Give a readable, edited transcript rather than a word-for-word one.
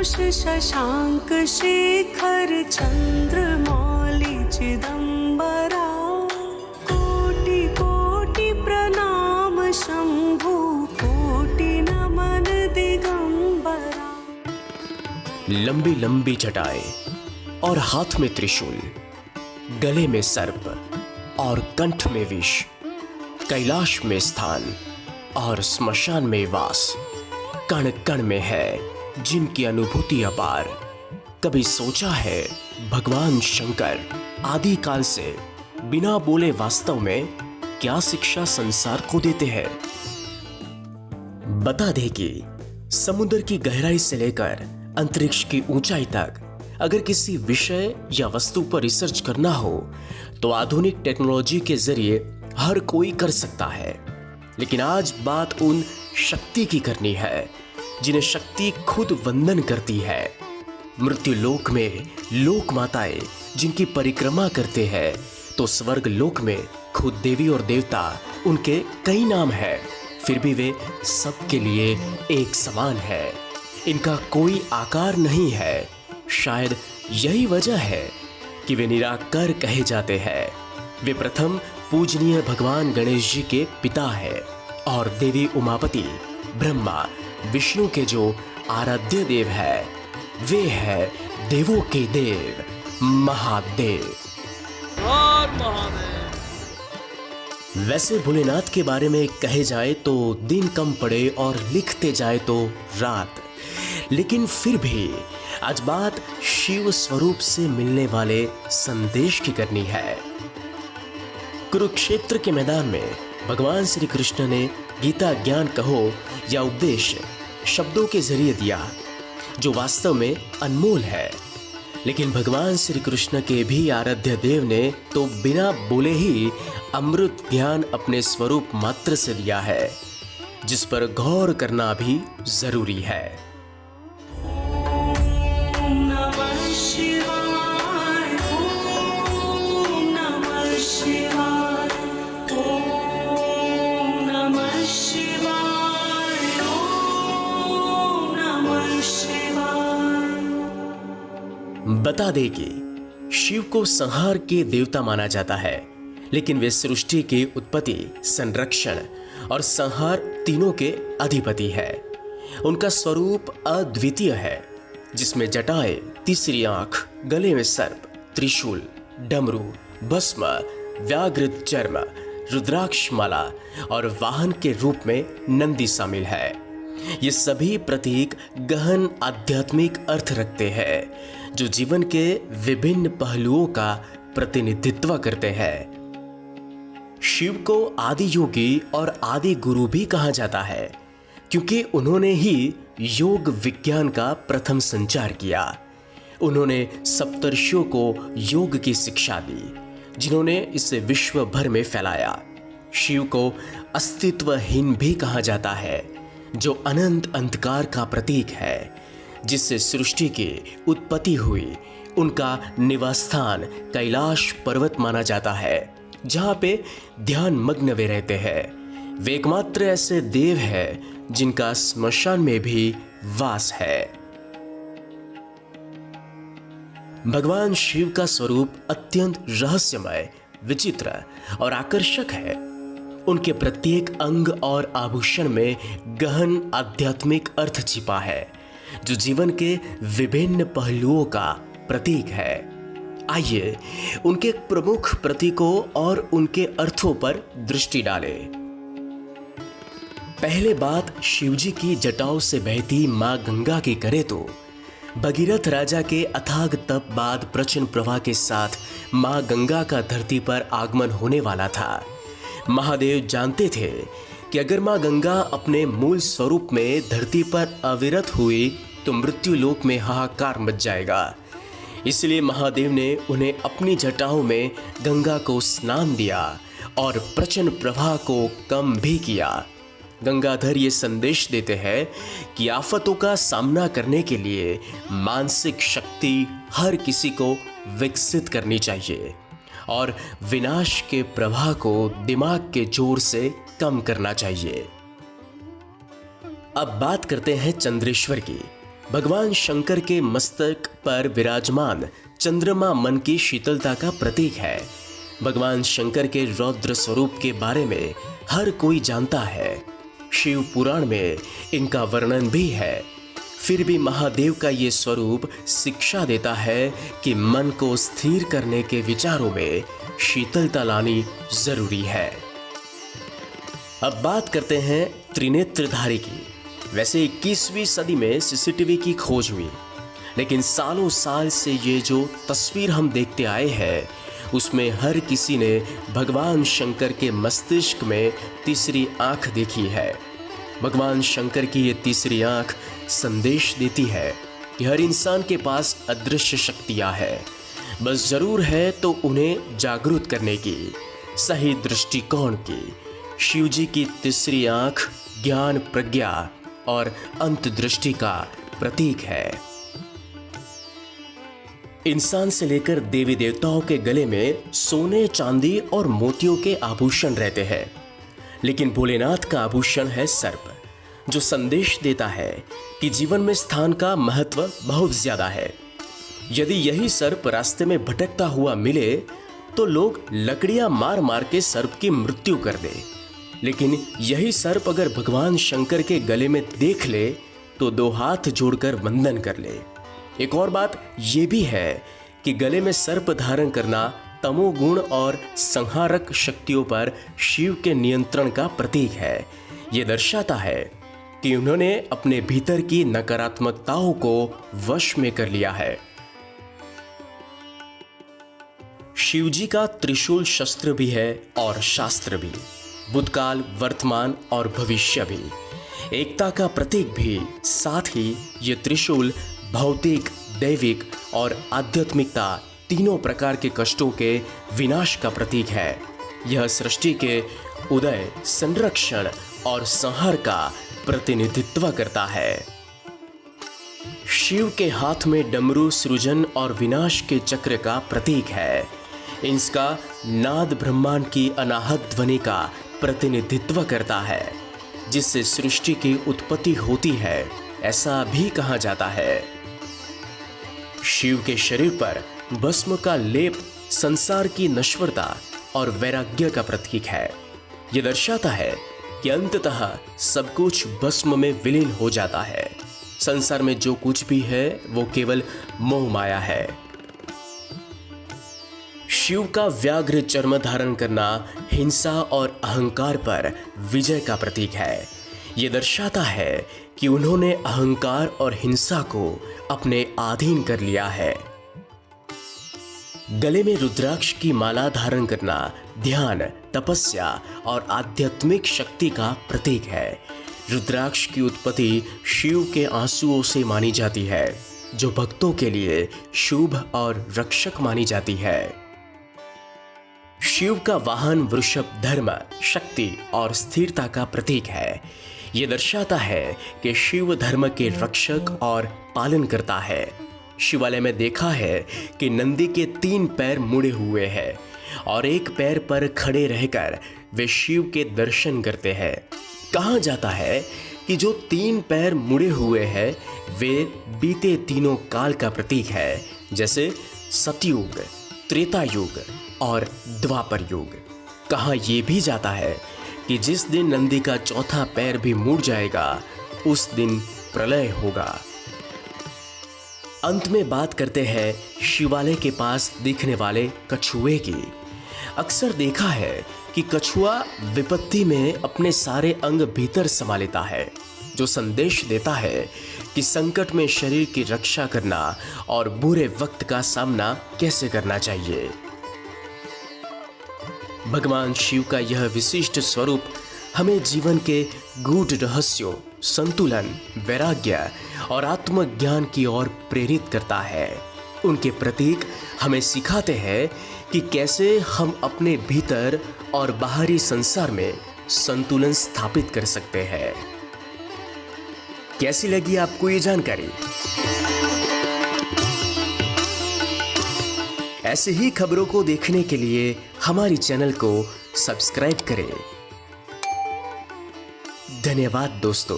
घोष शशांक शेखर चंद्रमौलि चिदंबरा कोटि कोटि प्रणाम शंभु कोटि नमन दिगंबरा। लंबी लंबी जटाएं और हाथ में त्रिशूल, गले में सर्प और कंठ में विष, कैलाश में स्थान और स्मशान में वास, कण कण में है जिनकी अनुभूति अपार। कभी सोचा है भगवान शंकर आदि काल से बिना बोले वास्तव में क्या शिक्षा संसार को देते हैं? बता दे कि समुद्र की गहराई से लेकर अंतरिक्ष की ऊंचाई तक अगर किसी विषय या वस्तु पर रिसर्च करना हो तो आधुनिक टेक्नोलॉजी के जरिए हर कोई कर सकता है। लेकिन आज बात उन शक्ति की करनी है जिन्हें शक्ति खुद वंदन करती है। मृत्यु लोक में लोक माताएं जिनकी परिक्रमा करते हैं तो स्वर्ग लोक में खुद देवी और देवता, उनके कई नाम हैं, फिर भी वे सबके लिए एक समान है। इनका कोई आकार नहीं है। शायद यही वजह है कि वे निराकार कहे जाते हैं। वे प्रथम पूजनीय भगवान गणेश जी के पिता है और देवी उमापति, ब्रह्मा, विष्णु के जो आराध्य देव है वे है देवों के देव महादेव। वैसे भोलेनाथ के बारे में कहे जाए तो दिन कम पड़े और लिखते जाए तो रात, लेकिन फिर भी आज बात शिव स्वरूप से मिलने वाले संदेश की करनी है। कुरुक्षेत्र के मैदान में भगवान श्री कृष्ण ने गीता ज्ञान कहो या उपदेश शब्दों के जरिए दिया जो वास्तव में अनमोल है। लेकिन भगवान श्री कृष्ण के भी आराध्य देव ने तो बिना बोले ही अमृत ज्ञान अपने स्वरूप मात्र से दिया है, जिस पर गौर करना भी जरूरी है। बता दे कि शिव को संहार के देवता माना जाता है, लेकिन वे सृष्टि की उत्पत्ति, संरक्षण और संहार तीनों के अधिपति है। उनका स्वरूप अद्वितीय है, जिसमें जटाएं, तीसरी आंख, गले में सर्प, त्रिशूल, डमरू, भस्म, व्याघ्र चर्म, रुद्राक्ष माला और वाहन के रूप में नंदी शामिल है। ये सभी प्रतीक गहन आध्यात्मिक अर्थ रखते हैं जो जीवन के विभिन्न पहलुओं का प्रतिनिधित्व करते हैं। शिव को आदि योगी और आदि गुरु भी कहा जाता है क्योंकि उन्होंने ही योग विज्ञान का प्रथम संचार किया। उन्होंने सप्तर्षियों को योग की शिक्षा दी, जिन्होंने इसे विश्व भर में फैलाया। शिव को अस्तित्वहीन भी कहा जाता है, जो अनंत अंधकार का प्रतीक है, जिससे सृष्टि की उत्पत्ति हुई। उनका निवास स्थान कैलाश पर्वत माना जाता है, जहाँ पे ध्यान मग्न वे रहते हैं। वे एकमात्र ऐसे देव हैं जिनका स्मशान में भी वास है। भगवान शिव का स्वरूप अत्यंत रहस्यमय, विचित्र और आकर्षक है। उनके प्रत्येक अंग और आभूषण में गहन आध्यात्मिक अर्थ छिपा है, जो जीवन के विभिन्न पहलुओं का प्रतीक है। आइए उनके प्रमुख प्रतीकों और उनके अर्थों पर दृष्टि डालें। पहले बात शिवजी की जटाओं से बहती मां गंगा की करें तो भगीरथ राजा के अथाग तप बाद प्रचंड प्रवाह के साथ मां गंगा का धरती पर आगमन होने वाला था। महादेव जानते थे कि अगर मां गंगा अपने मूल स्वरूप में धरती पर अविरत हुई तो मृत्यु लोक में हाहाकार मच जाएगा। इसलिए महादेव ने उन्हें अपनी जटाओं में गंगा को स्नान दिया और प्रचंड प्रवाह को कम भी किया। गंगाधर ये संदेश देते हैं कि आफतों का सामना करने के लिए मानसिक शक्ति हर किसी को विकसित करनी चाहिए और विनाश के प्रवाह को दिमाग के जोर से कम करना चाहिए। अब बात करते हैं चंद्रेश्वर की, भगवान शंकर के मस्तक पर विराजमान चंद्रमा मन की शीतलता का प्रतीक है। भगवान शंकर के रौद्र स्वरूप के बारे में हर कोई जानता है। शिव पुराण में इनका वर्णन भी है। फिर भी महादेव का ये स्वरूप शिक्षा देता है कि मन को स्थिर करने के विचारों में शीतलता लानी जरूरी है। अब बात करते हैं त्रिनेत्रधारी की। वैसे 21वीं सदी में सीसीटीवी की खोज हुई, लेकिन सालों साल से ये जो तस्वीर हम देखते आए हैं उसमें हर किसी ने भगवान शंकर के मस्तिष्क में तीसरी आंख देखी है। भगवान शंकर की ये तीसरी आंख संदेश देती है कि हर इंसान के पास अदृश्य शक्तियां हैं, बस जरूर है तो उन्हें जागरूक करने की, सही दृष्टिकोण की। शिव जी की तीसरी आंख ज्ञान, प्रज्ञा और अंतदृष्टि का प्रतीक है। इंसान से लेकर देवी देवताओं के गले में सोने, चांदी और मोतियों के आभूषण रहते हैं, लेकिन भोलेनाथ का आभूषण है सर्प, जो संदेश देता है कि जीवन में स्थान का महत्व बहुत ज्यादा है। यदि यही सर्प रास्ते में भटकता हुआ मिले तो लोग लकड़ियां मार मार के सर्प की मृत्यु कर दे, लेकिन यही सर्प अगर भगवान शंकर के गले में देख ले तो 2 हाथ जोड़कर वंदन कर ले। एक और बात यह भी है कि गले में सर्प धारण करना तमोगुण और संहारक शक्तियों पर शिव के नियंत्रण का प्रतीक है। यह दर्शाता है कि उन्होंने अपने भीतर की नकारात्मकताओं को वश में कर लिया है। शिव जी का त्रिशूल शस्त्र भी है और शास्त्र भी, भूतकाल, वर्तमान और भविष्य भी, एकता का प्रतीक भी। साथ ही ये त्रिशूल भौतिक, दैविक और आध्यात्मिकता तीनों प्रकार के कष्टों के विनाश का प्रतीक है। यह सृष्टि के उदय, संरक्षण और संहार का प्रतिनिधित्व करता है। शिव के हाथ में डमरू सृजन और विनाश के चक्र का प्रतीक है। इसका नाद ब्रह्मांड की अनाहत ध्वनि का प्रतिनिधित्व करता है, जिससे सृष्टि की उत्पत्ति होती है, ऐसा भी कहा जाता है। शिव के शरीर पर भस्म का लेप संसार की नश्वरता और वैराग्य का प्रतीक है। यह दर्शाता है कि अंततः सब कुछ भस्म में विलीन हो जाता है। संसार में जो कुछ भी है वो केवल मोह माया है। शिव का व्याघ्र चर्म धारण करना हिंसा और अहंकार पर विजय का प्रतीक है। यह दर्शाता है कि उन्होंने अहंकार और हिंसा को अपने अधीन कर लिया है। गले में रुद्राक्ष की माला धारण करना ध्यान, तपस्या और आध्यात्मिक शक्ति का प्रतीक है। रुद्राक्ष की उत्पत्ति शिव के आंसुओं से मानी जाती है, जो भक्तों के लिए शुभ और रक्षक मानी जाती है। शिव का वाहन वृषभ धर्म, शक्ति और स्थिरता का प्रतीक है। यह दर्शाता है कि शिव धर्म के रक्षक और पालन करता है। शिवालय में देखा है कि नंदी के 3 पैर मुड़े हुए हैं और एक पैर पर खड़े रहकर वे शिव के दर्शन करते हैं। कहा जाता है कि जो 3 पैर मुड़े हुए हैं वे बीते तीनों काल का प्रतीक है, जैसे सतयुग, त्रेता युग और द्वापर युग। कहा यह भी जाता है कि जिस दिन नंदी का चौथा पैर भी मुड़ जाएगा उस दिन प्रलय होगा। अंत में बात करते हैं शिवालय के पास दिखने वाले कछुए की। अक्सर देखा है कि कछुआ विपत्ति में अपने सारे अंग भीतर समा लेता है, जो संदेश देता है कि संकट में शरीर की रक्षा करना और बुरे वक्त का सामना कैसे करना चाहिए। भगवान शिव का यह विशिष्ट स्वरूप हमें जीवन के गूढ़ रहस्यों, संतुलन, वैराग्य और आत्मज्ञान की ओर प्रेरित करता है। उनके प्रतीक हमें सिखाते हैं कि कैसे हम अपने भीतर और बाहरी संसार में संतुलन स्थापित कर सकते हैं। कैसी लगी आपको ये जानकारी? ऐसे ही खबरों को देखने के लिए हमारी चैनल को सब्सक्राइब करें। धन्यवाद दोस्तों।